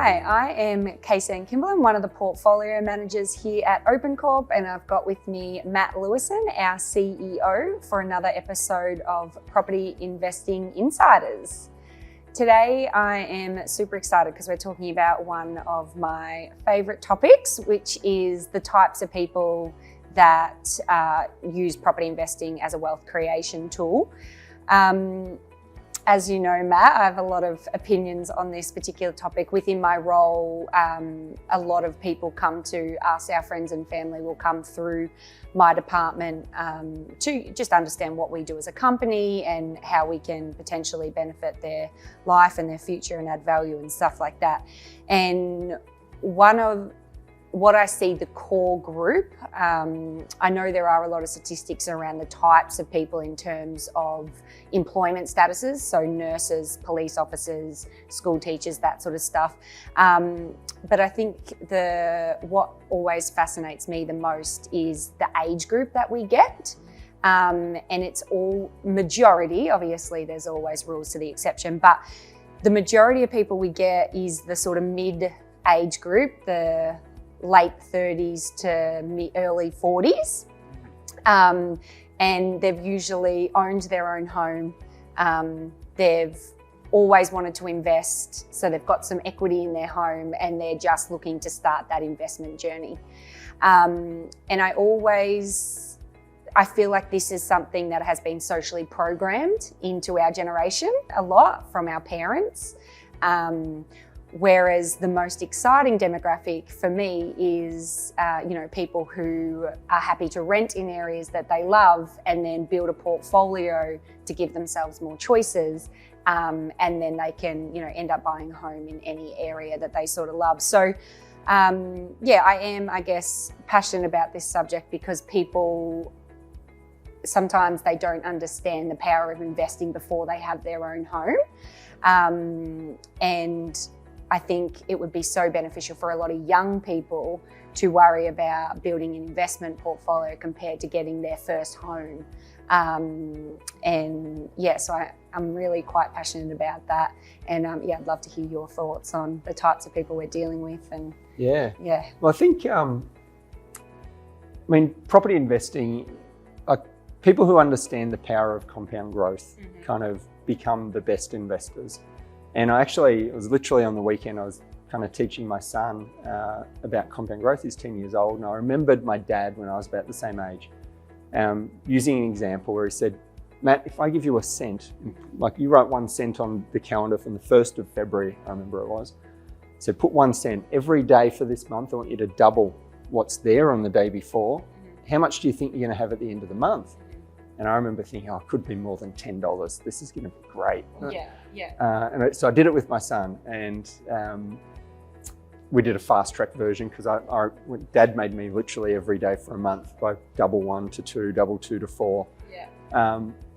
Hi, I am Khaysan Kimball. I'm one of the portfolio managers here at OpenCorp, and I've got with me Matt Lewison, our CEO, for another episode of Property Investing Insiders. Today I am super excited because we're talking about one of my favourite topics, which is the types of people that use property investing as a wealth creation tool. As you know, Matt, I have a lot of opinions on this particular topic. Within my role, a lot of people come to us, our friends and family will come through my department to just understand what we do as a company and how we can potentially benefit their life and their future and add value and stuff like that. And one of what I see the core group, I know there are a lot of statistics around the types of people in terms of employment statuses, so nurses, police officers, school teachers, that sort of stuff. But I think what always fascinates me the most is the age group that we get. And it's all majority, obviously there's always rules to the exception, but the majority of people we get is the sort of mid-age group, the late 30s to early 40s. And they've usually owned their own home. They've always wanted to invest, so they've got some equity in their home and they're just looking to start that investment journey. And I feel like this is something that has been socially programmed into our generation a lot from our parents. Whereas the most exciting demographic for me is, people who are happy to rent in areas that they love and then build a portfolio to give themselves more choices. And then they can, end up buying a home in any area that they sort of love. So, I am, passionate about this subject because people, sometimes they don't understand the power of investing before they have their own home. And I think it would be so beneficial for a lot of young people to worry about building an investment portfolio compared to getting their first home. So I'm really quite passionate about that. And I'd love to hear your thoughts on the types of people we're dealing with. And Yeah. Well, I think, property investing, people who understand the power of compound growth kind of become the best investors. And it was literally on the weekend, I was kind of teaching my son about compound growth. He's 10 years old. And I remembered my dad when I was about the same age, using an example where he said, Matt, if I give you a cent, like you wrote 1 cent on the calendar from the 1st of February, I remember it was. So put 1 cent every day for this month. I want you to double what's there on the day before. How much do you think you're going to have at the end of the month? And I remember thinking, it could be more than $10. This is going to be great. So I did it with my son, and we did a fast track version because Dad made me literally every day for a month by double 1 to 2, double 2 to 4.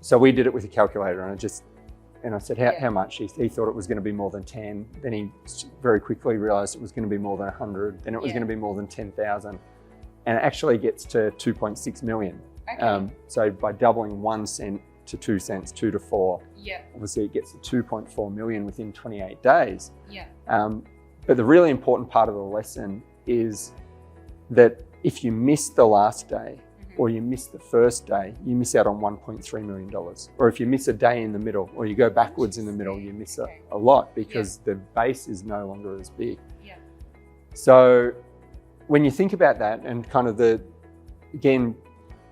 So we did it with a calculator, and I said, how much? He thought it was going to be more than 10. Then he very quickly realized it was going to be more than 100. Then it was going to be more than 10,000. And it actually gets to 2.6 million. Okay. So by doubling 1 cent to 2 cents, 2 to 4, obviously it gets to 2.4 million within 28 days. But the really important part of the lesson is that if you miss the last day or you miss the first day, you miss out on $1.3 million. Or if you miss a day in the middle or you go backwards in the middle, you miss a lot because the base is no longer as big. So when you think about that and kind of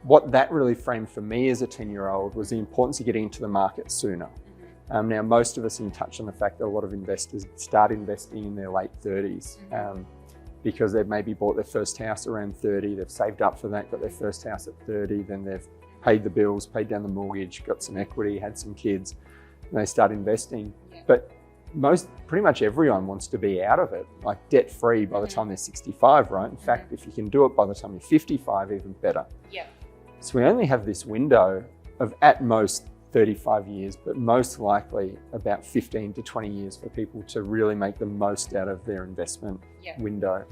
what that really framed for me as a 10-year-old was the importance of getting into the market sooner. Now, most of us are in touch on the fact that a lot of investors start investing in their late 30s because they've maybe bought their first house around 30, they've saved up for that, got their first house at 30, then they've paid the bills, paid down the mortgage, got some equity, had some kids, and they start investing. But pretty much everyone wants to be out of it, like debt-free by the time they're 65, right? In fact, if you can do it by the time you're 55, even better. So we only have this window of at most 35 years, but most likely about 15 to 20 years for people to really make the most out of their investment window.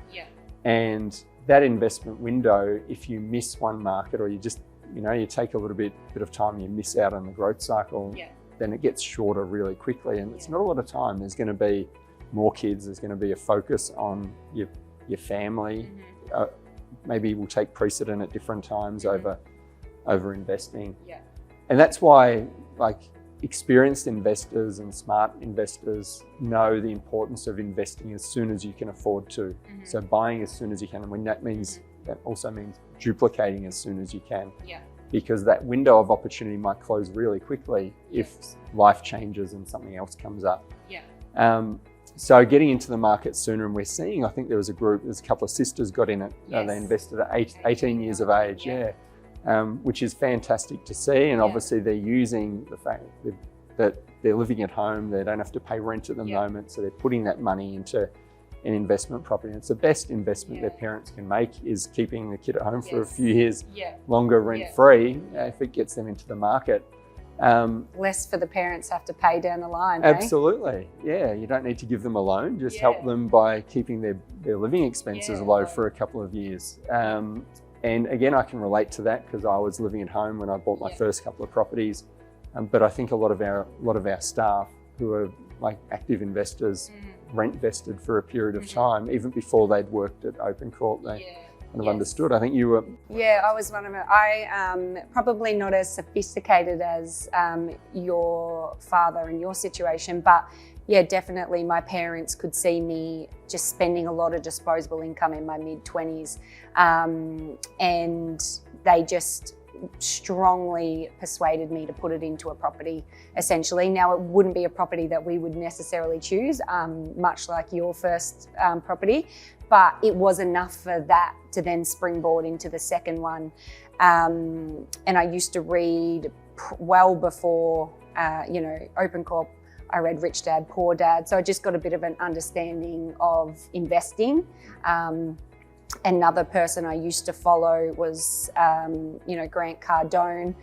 And that investment window, if you miss one market or you just, you take a little bit of time, you miss out on the growth cycle, then it gets shorter really quickly. And it's not a lot of time. There's going to be more kids, there's going to be a focus on your family. Maybe will take precedent at different times over investing. Yeah. And that's why, like, experienced investors and smart investors know the importance of investing as soon as you can afford to. So buying as soon as you can, and when that means, that also means duplicating as soon as you can. Yeah. Because that window of opportunity might close really quickly if life changes and something else comes up. Yeah. So getting into the market sooner, and we're seeing, I think there's a couple of sisters got in it. They invested at 18 years of age, which is fantastic to see. And obviously they're using the fact that they're living at home, they don't have to pay rent at the moment, so they're putting that money into an investment property. And it's the best investment their parents can make, is keeping the kid at home for a few years longer rent-free if it gets them into the market. Less for the parents have to pay down the line. Absolutely, you don't need to give them a loan, just help them by keeping their living expenses low for a couple of years. And again, I can relate to that because I was living at home when I bought my first couple of properties. But I think a lot of our staff who are like active investors rent vested for a period of time, even before they'd worked at OpenCorp. They kind of understood. I think you were. Yeah, I was one of them. I probably not as sophisticated as your father in your situation, but yeah, definitely my parents could see me just spending a lot of disposable income in my mid-20s, and they just strongly persuaded me to put it into a property, essentially. Now, it wouldn't be a property that we would necessarily choose, much like your first property, but it was enough for that to then springboard into the second one. And I used to read well before, OpenCorp. I read Rich Dad, Poor Dad. So I just got a bit of an understanding of investing. Another person I used to follow was, Grant Cardone.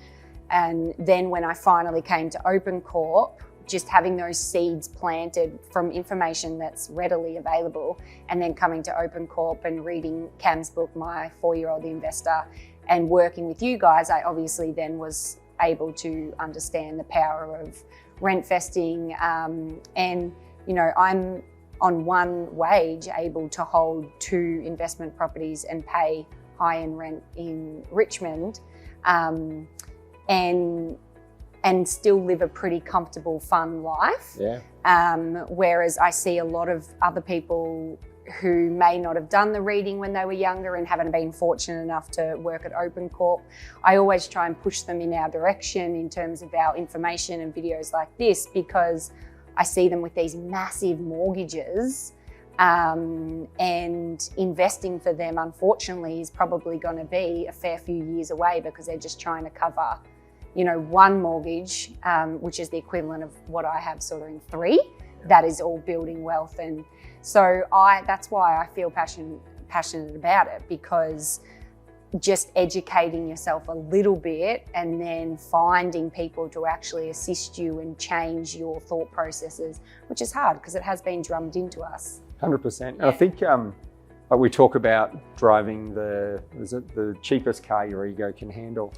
And then when I finally came to OpenCorp, just having those seeds planted from information that's readily available, and then coming to OpenCorp and reading Cam's book, My 4-Year-Old Investor, and working with you guys, I obviously then was able to understand the power of rent vesting. And, I'm on one wage able to hold 2 investment properties and pay high-end rent in Richmond, and still live a pretty comfortable, fun life. Whereas I see a lot of other people who may not have done the reading when they were younger and haven't been fortunate enough to work at OpenCorp. I always try and push them in our direction in terms of our information and videos like this, because I see them with these massive mortgages, and investing for them, unfortunately, is probably going to be a fair few years away, because they're just trying to cover, one mortgage, which is the equivalent of what I have sort of in 3. That is all building wealth. And so that's why I feel passionate about it, because just educating yourself a little bit and then finding people to actually assist you and change your thought processes, which is hard because it has been drummed into us. 100%. And I think we talk about driving the cheapest car your ego can handle.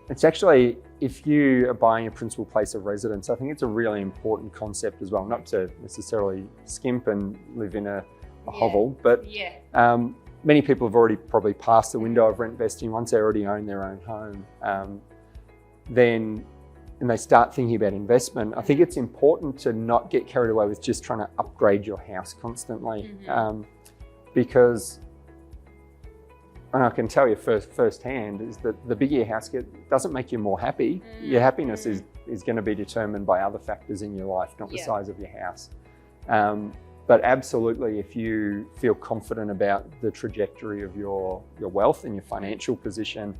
It's actually, if you are buying a principal place of residence, I think it's a really important concept as well, not to necessarily skimp and live in a hovel, but many people have already probably passed the window of rent vesting. Once they already own their own home, and they start thinking about investment, I think it's important to not get carried away with just trying to upgrade your house constantly, because, and I can tell you firsthand, is that the bigger your house gets, doesn't make you more happy. Your happiness is going to be determined by other factors in your life, not the size of your house. But absolutely, if you feel confident about the trajectory of your wealth and your financial position,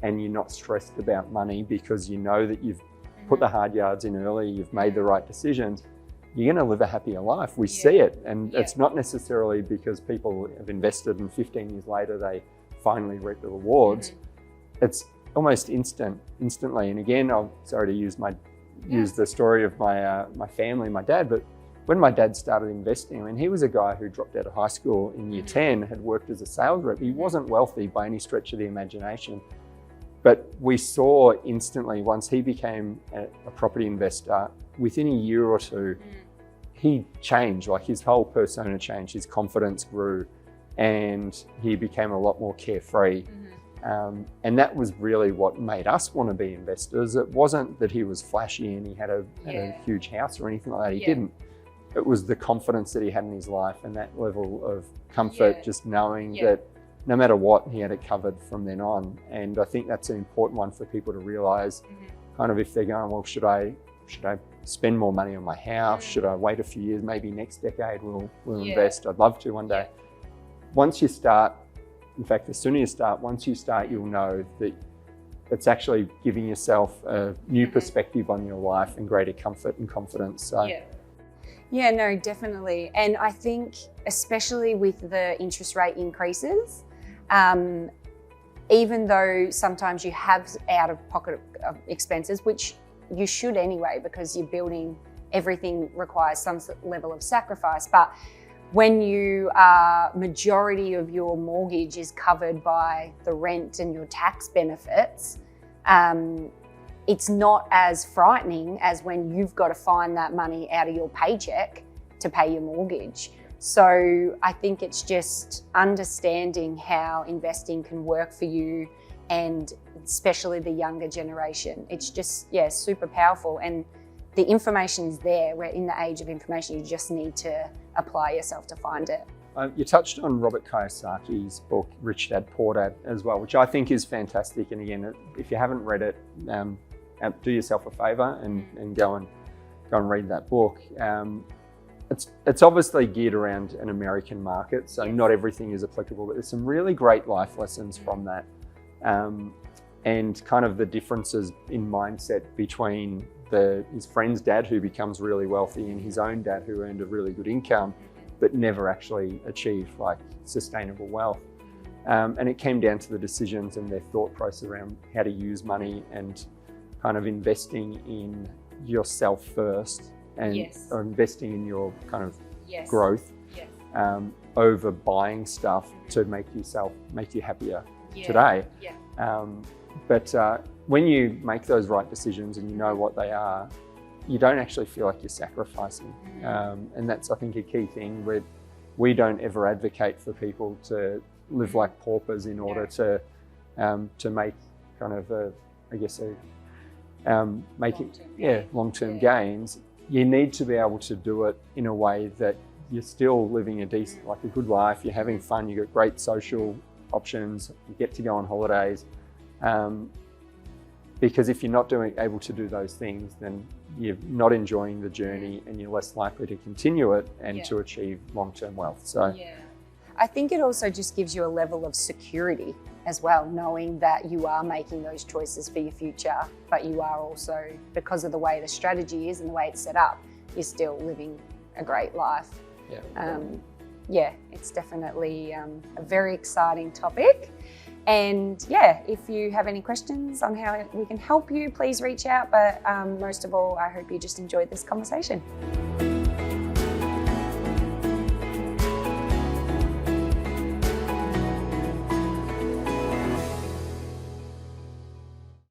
and you're not stressed about money because you know that you've put the hard yards in early, you've made the right decisions, you're going to live a happier life. We see it. And it's not necessarily because people have invested and 15 years later they finally reap the rewards. It's almost instantly. And again, I'm sorry to use the story of my family, my dad, but when my dad started investing, I mean, he was a guy who dropped out of high school in year 10, had worked as a sales rep. He wasn't wealthy by any stretch of the imagination. But we saw instantly, once he became a property investor, within a year or 2, he changed, like his whole persona changed, his confidence grew, and he became a lot more carefree. And that was really what made us want to be investors. It wasn't that he was flashy and he had a huge house or anything like that. He didn't. It was the confidence that he had in his life and that level of comfort, just knowing that no matter what, he had it covered from then on. And I think that's an important one for people to realize, kind of if they're going, well, should I spend more money on my house? Should I wait a few years? Maybe next decade we'll invest. I'd love to one day. Once you start, in fact, as soon as you start, once you start, you'll know that it's actually giving yourself a new perspective on your life and greater comfort and confidence. So. Yeah, no, definitely. And I think especially with the interest rate increases, even though sometimes you have out-of-pocket expenses, which you should anyway, because you're building, everything requires some level of sacrifice. But when you majority of your mortgage is covered by the rent and your tax benefits, it's not as frightening as when you've got to find that money out of your paycheck to pay your mortgage. So I think it's just understanding how investing can work for you, and especially the younger generation. It's just, super powerful. And the information is there. We're in the age of information. You just need to apply yourself to find it. You touched on Robert Kiyosaki's book, Rich Dad, Poor Dad, as well, which I think is fantastic. And again, if you haven't read it, do yourself a favor and go and read that book. It's obviously geared around an American market, so not everything is applicable, but there's some really great life lessons from that. And kind of the differences in mindset between his friend's dad, who becomes really wealthy, and his own dad, who earned a really good income, but never actually achieved like sustainable wealth. And it came down to the decisions and their thought process around how to use money and kind of investing in yourself first, and or investing in your kind of growth over buying stuff to make you happier today. But when you make those right decisions and you know what they are, you don't actually feel like you're sacrificing. And that's, I think, a key thing. We don't ever advocate for people to live like paupers in order to make kind of long-term gains. You need to be able to do it in a way that you're still living a good life. You're having fun. You've got great social options. You get to go on holidays. Because if you're not able to do those things, then you're not enjoying the journey, and you're less likely to continue it and to achieve long-term wealth. So, I think it also just gives you a level of security as well, knowing that you are making those choices for your future, but you are also, because of the way the strategy is and the way it's set up, you're still living a great life. It's definitely a very exciting topic. And if you have any questions on how we can help you, please reach out. But most of all, I hope you just enjoyed this conversation.